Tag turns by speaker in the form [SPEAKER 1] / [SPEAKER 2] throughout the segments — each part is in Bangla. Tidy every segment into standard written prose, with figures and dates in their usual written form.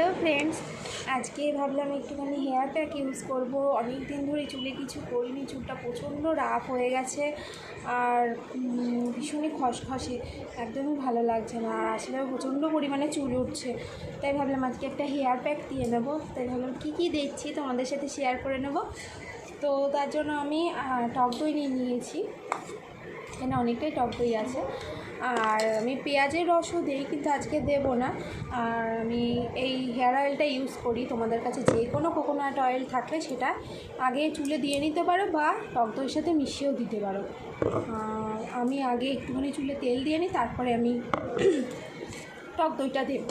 [SPEAKER 1] হ্যালো ফ্রেন্ডস, আজকে ভাবলাম একটুখানি হেয়ার প্যাক ইউজ করব। অনেক দিন ধরে চুলে কিছু করিনি, চুলটা প্রচণ্ড রাফ হয়ে গেছে আর ভীষণই খসখসে, একদমই ভালো লাগছে না। আর আসলেও প্রচণ্ড পরিমাণে চুল উঠছে, তাই ভাবলাম আজকে একটা হেয়ার প্যাক দিয়ে নেব। তাই ভাবলাম কী কী দিচ্ছি তোমাদের সাথে শেয়ার করে নেব। তো তার জন্য আমি টক দই নিয়েছি, এখানে অনেকটাই টক দই আছে। আর আমি পেঁয়াজের রসও দিই, কিন্তু আজকে দেব না। আর আমি এই হেয়ার অয়েলটা ইউজ করি। তোমাদের কাছে যে কোনো কোকোনাট অয়েল থাকলে সেটা আগে চুলে দিয়ে নিতে পারো বা টক দইয়ের সাথে মিশিয়েও দিতে পারো। আমি আগে একটুখানি চুলে তেল দিয়ে নিই, তারপরে আমি টক দইটা দেব।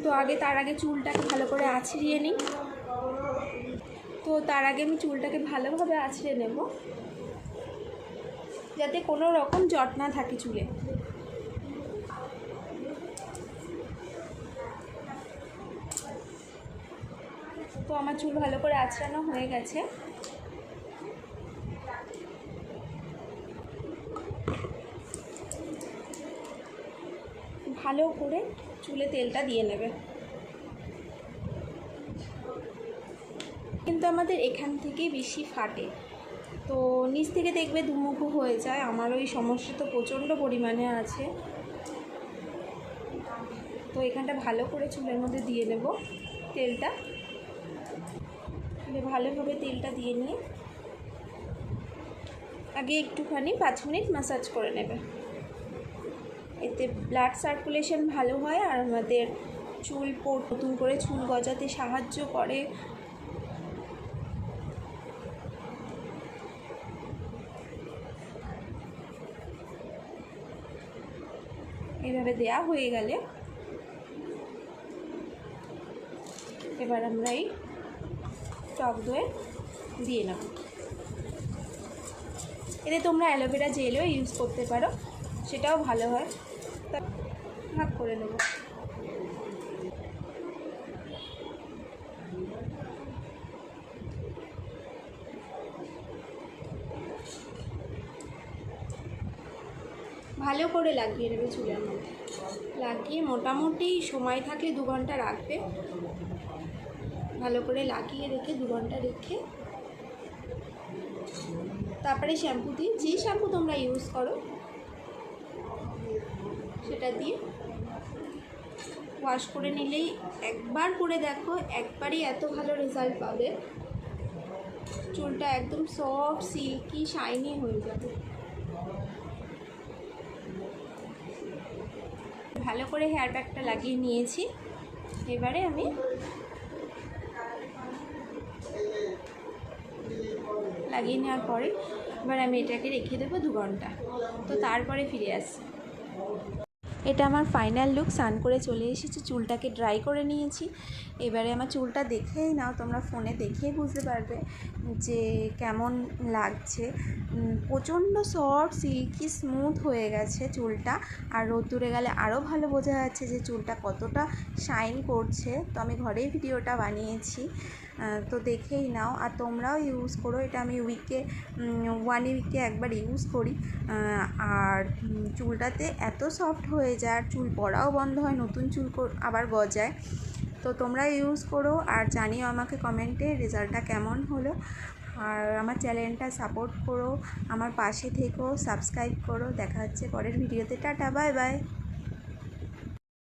[SPEAKER 1] তো তার আগে চুলটাকে ভালো করে আঁচড়িয়ে নিই। তো তার আগে আমি চুলটাকে ভালোভাবে আঁচড়ে নেব, যাতে কোনো রকম জট না থাকে চুলে। তো আমার চুল ভালো করে আঁচড়ানো হয়ে গেছে। ভালো করে চুলে তেলটা দিয়ে নেবে। কিন্তু আমাদের এখান থেকেই বেশি ফাটে, তো নিচ থেকে দেখবে দুমুখো হয়ে যায়। আমার ওই সমস্যা তো প্রচণ্ড পরিমাণে আছে। তো এখানটা ভালো করে চুলের মধ্যে দিয়ে নেব তেলটা। ভালোভাবে তেলটা দিয়ে নিয়ে আগে একটুখানি 5 মিনিট ম্যাসাজ করে নেবে। এতে ব্লাড সার্কুলেশন ভালো হয় আর আমাদের চুল নতুন করে চুল গজাতে সাহায্য করে। এভাবে দেয়া হয়ে গেলে এবার আমরা এই টক দই দিয়ে নেব। এতে তোমরা অ্যালোভেরা জেলও ইউজ করতে পারো, সেটাও ভালো হয়। ভাগ করে নেব। ভালো করে লাগিয়ে নেবে চুলের মধ্যে। লাগিয়ে মোটামুটি সময় থাকলে 2 ঘন্টা রাখবে। ভালো করে লাগিয়ে রেখে 2 ঘন্টা রেখে তারপরে শ্যাম্পু দিয়ে, যে শ্যাম্পু তোমরা ইউজ করো সেটা দিয়ে ওয়াশ করে নিলেই, একবার করে দেখো, একবারই এত ভালো রেজাল্ট পাবে। চুলটা একদম সফট, সিল্কি, শাইনি হয়ে যাবে। ভালো করে হেয়ার প্যাকটা লাগিয়ে নিয়েছি। এবারে আমি লাগিয়ে নেওয়ার পরে এবার আমি এটাকে রেখে দেবো 2 ঘন্টা। তো তারপরে ফিরে আসছি। এটা আমার ফাইনাল লুক। স্নান করে চলে এসেছি, চুলটাকে ড্রাই করে নিয়েছি। এবারে আমার চুলটা দেখেই নাও, তোমরা ফোনে দেখেই বুঝতে পারবে যে কেমন লাগছে। প্রচণ্ড সফট, সিল্কি, স্মুথ হয়ে গেছে চুলটা। আর রোদ্দুরে গেলে আরও ভালো বোঝা যাচ্ছে যে চুলটা কতটা শাইন করছে। তো আমি ঘরেই ভিডিওটা বানিয়েছি, তো দেখেই নাও। আর তোমরাও ইউজ করো। এটা আমি উইকে 1 উইকে একবার ইউজ করি। আর চুলটাতে এত সফট হয়ে যায়, আর চুল পড়াও বন্ধ হয়, নতুন চুল আবার গজায়। তো তোমরা ইউজ করো আর জানিও আমাকে কমেন্টে রেজাল্টটা কেমন হলো। আর আমার চ্যানেলটা সাপোর্ট করো, আমার পাশে থেকো, সাবস্ক্রাইব করো। দেখা হচ্ছে পরের ভিডিওতে। Tata, bye bye.